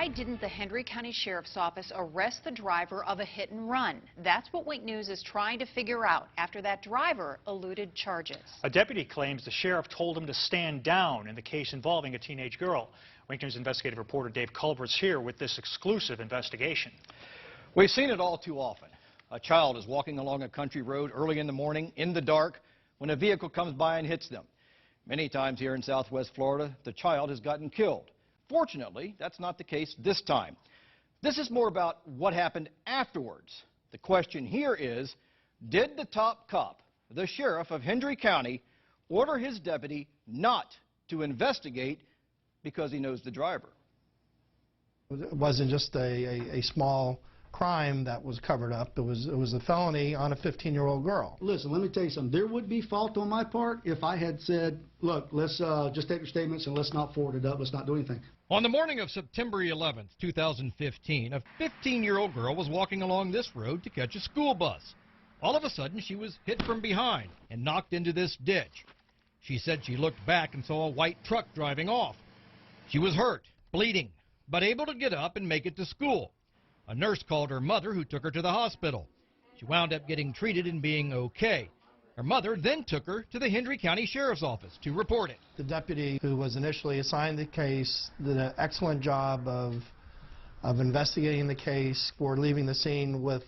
Why didn't the Hendry County Sheriff's Office arrest the driver of a hit and run? That's what Wink News is trying to figure out after that driver eluded charges. A deputy claims the sheriff told him to stand down in the case involving a teenage girl. Wink News investigative reporter Dave Culbert's here with this exclusive investigation. We've seen it all too often. A child is walking along a country road early in the morning, in the dark, when a vehicle comes by and hits them. Many times here in Southwest Florida, the child has gotten killed. Fortunately, that's not the case this time. This is more about what happened afterwards. The question here is, did the top cop, the sheriff of Hendry County, order his deputy not to investigate because he knows the driver? It wasn't just a small crime that was covered up. It was a felony on a 15-year-old girl. Listen, let me tell you something. There would be fault on my part if I had said, look, let's just take your statements and let's not forward it up. Let's not do anything. On the morning of September 11th, 2015, a 15-year-old girl was walking along this road to catch a school bus. All of a sudden, she was hit from behind and knocked into this ditch. She said she looked back and saw a white truck driving off. She was hurt, bleeding, but able to get up and make it to school. A nurse called her mother, who took her to the hospital. She wound up getting treated and being okay. Her mother then took her to the Hendry County Sheriff's Office to report it. The deputy who was initially assigned the case did an excellent job of investigating the case for leaving the scene with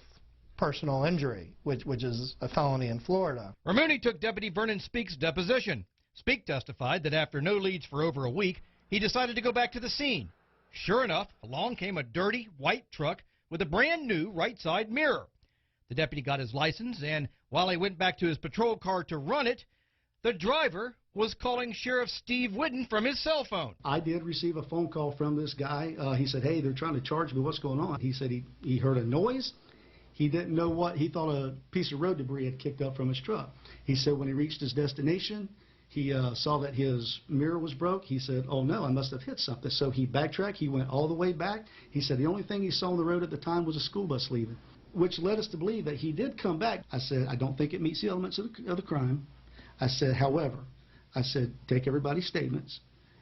personal injury, which is a felony in Florida. Ramuni took Deputy Vernon Speak's deposition. Speak testified that after no leads for over a week, he decided to go back to the scene. Sure enough, along came a dirty white truck with a brand new right side mirror. The deputy got his license, and while he went back to his patrol car to run it, the driver was calling Sheriff Steve Whidden from his cell phone. I did receive a phone call from this guy. He said, hey, they're trying to charge me. What's going on? He said he heard a noise. He didn't know what. He thought a piece of road debris had kicked up from his truck. He said when he reached his destination, he saw that his mirror was broke. He said, oh, no, I must have hit something. So he backtracked. He went all the way back. He said the only thing he saw on the road at the time was a school bus leaving, which led us to believe that he did come back. I said, I don't think it meets the elements of the crime. I said, however, I said, take everybody's statements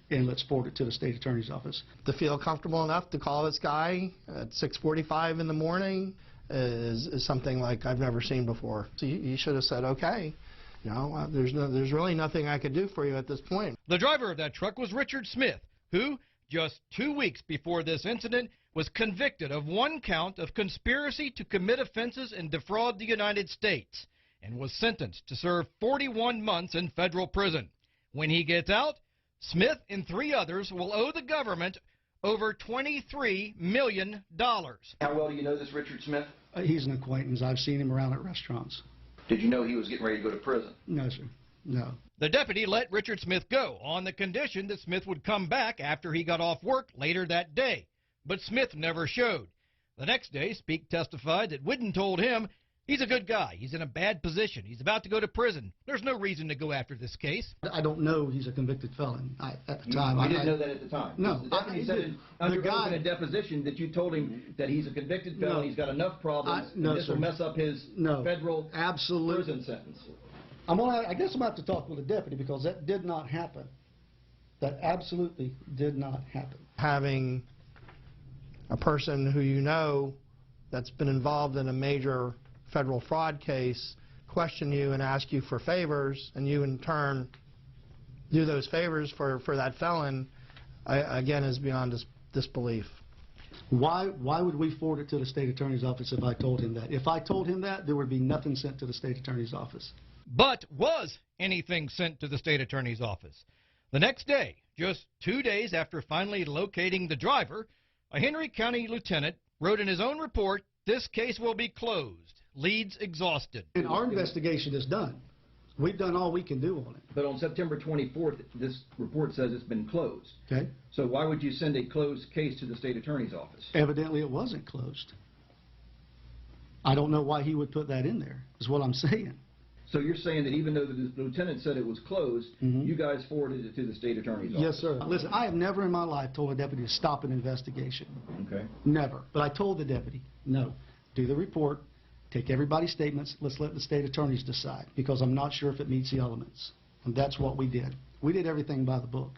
and let's forward it to the state attorney's office. To feel comfortable enough to call this guy at 6:45 in the morning is something like I've never seen before. So you should have said, okay. You know, there's really nothing I could do for you at this point. The driver of that truck was Richard Smith, who, just 2 weeks before this incident, was convicted of 1 count of conspiracy to commit offenses and defraud the United States, and was sentenced to serve 41 months in federal prison. When he gets out, Smith and 3 others will owe the government over $23 million. How well do you know this Richard Smith? He's an acquaintance. I've seen him around at restaurants. Did you know he was getting ready to go to prison? No, sir. No. The deputy let Richard Smith go on the condition that Smith would come back after he got off work later that day. But Smith never showed. The next day, Speak testified that Whidden told him he's a good guy. He's in a bad position. He's about to go to prison. There's no reason to go after this case. I don't know he's a convicted felon at the time. You didn't know that at the time? No. The deputy said under oath in a deposition that you told him that he's a convicted felon, No. He's got enough problems, No, and this sir. will mess up his federal prison sentence. I guess I'm going to have to talk with the deputy because that did not happen. That absolutely did not happen. Having a person who you know that's been involved in a major federal fraud case question you and ask you for favors, and you in turn do those favors for that felon, again, is beyond disbelief. Why would we forward it to the state attorney's office if I told him that? If I told him that, there would be nothing sent to the state attorney's office. But was anything sent to the state attorney's office? The next day, just 2 days after finally locating the driver, a Hendry County lieutenant wrote in his own report, "This case will be closed. Leads exhausted." And our investigation is done. We've done all we can do on it. But on September 24th, this report says it's been closed. Okay. So why would you send a closed case to the state attorney's office? Evidently it wasn't closed. I don't know why he would put that in there, is what I'm saying. So you're saying that even though the lieutenant said it was closed, you guys forwarded it to the state attorney's office? Yes, sir. Listen, I have never in my life told a deputy to stop an investigation. Okay. Never. But I told the deputy, no, do the report, take everybody's statements, let's let the state attorneys decide, because I'm not sure if it meets the elements. And that's what we did. We did everything by the book.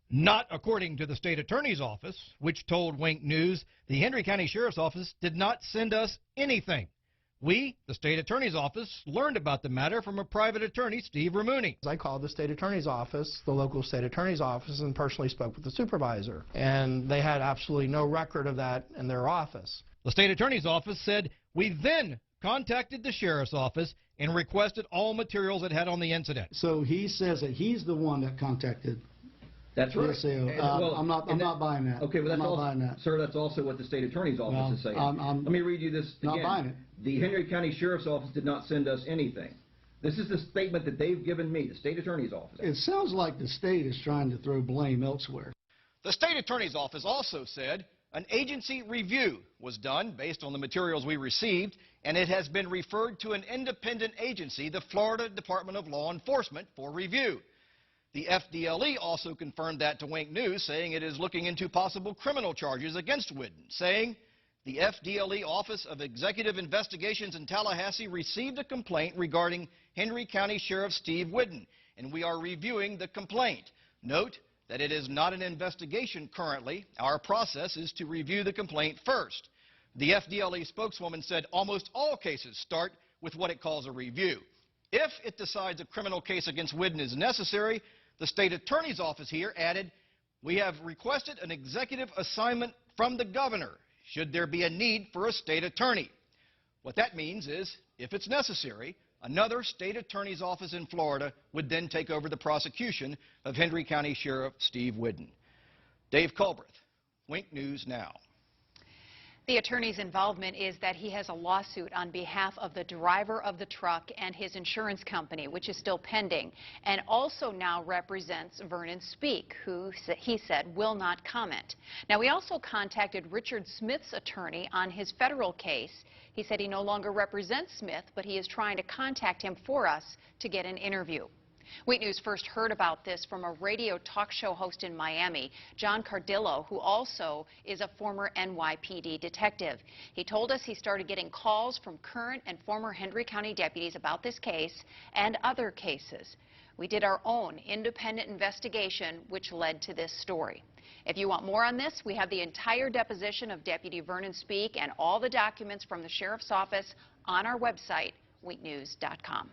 Not according to the state attorney's office, which told Wink News the Henry County Sheriff's Office did not send us anything. We, the state attorney's office, learned about the matter from a private attorney, Steve Ramuni. I called the state attorney's office, the local state attorney's office, and personally spoke with the supervisor. And they had absolutely no record of that in their office. The state attorney's office said, we then contacted the sheriff's office and requested all materials it had on the incident. So he says that he's the one that contacted. That's right. I'm not buying that. Okay, but I'm not buying that. Sir, that's also what the state attorney's office is saying. Let me read you this again. Not buying it. The Henry County Sheriff's Office did not send us anything. This is the statement that they've given me, the state attorney's office. It sounds like the state is trying to throw blame elsewhere. The state attorney's office also said an agency review was done based on the materials we received, and it has been referred to an independent agency, the Florida Department of Law Enforcement, for review. The FDLE also confirmed that to Wink News, saying it is looking into possible criminal charges against Whidden, saying the FDLE Office of Executive Investigations in Tallahassee received a complaint regarding Henry County Sheriff Steve Whidden, and we are reviewing the complaint. Note that it is not an investigation currently. Our process is to review the complaint first. The FDLE spokeswoman said almost all cases start with what it calls a review. If it decides a criminal case against Whidden is necessary, the state attorney's office here added, we have requested an executive assignment from the governor should there be a need for a state attorney. What that means is, if it's necessary, another state attorney's office in Florida would then take over the prosecution of Henry County Sheriff Steve Whidden. Dave Culbreth, Wink News Now. The attorney's involvement is that he has a lawsuit on behalf of the driver of the truck and his insurance company, which is still pending, and also now represents Vernon Speake, who he said will not comment. Now, we also contacted Richard Smith's attorney on his federal case. He said he no longer represents Smith, but he is trying to contact him for us to get an interview. Wheat News first heard about this from a radio talk show host in Miami, John Cardillo, who also is a former NYPD detective. He told us he started getting calls from current and former Henry County deputies about this case and other cases. We did our own independent investigation, which led to this story. If you want more on this, we have the entire deposition of Deputy Vernon Speake and all the documents from the Sheriff's Office on our website, wheatnews.com.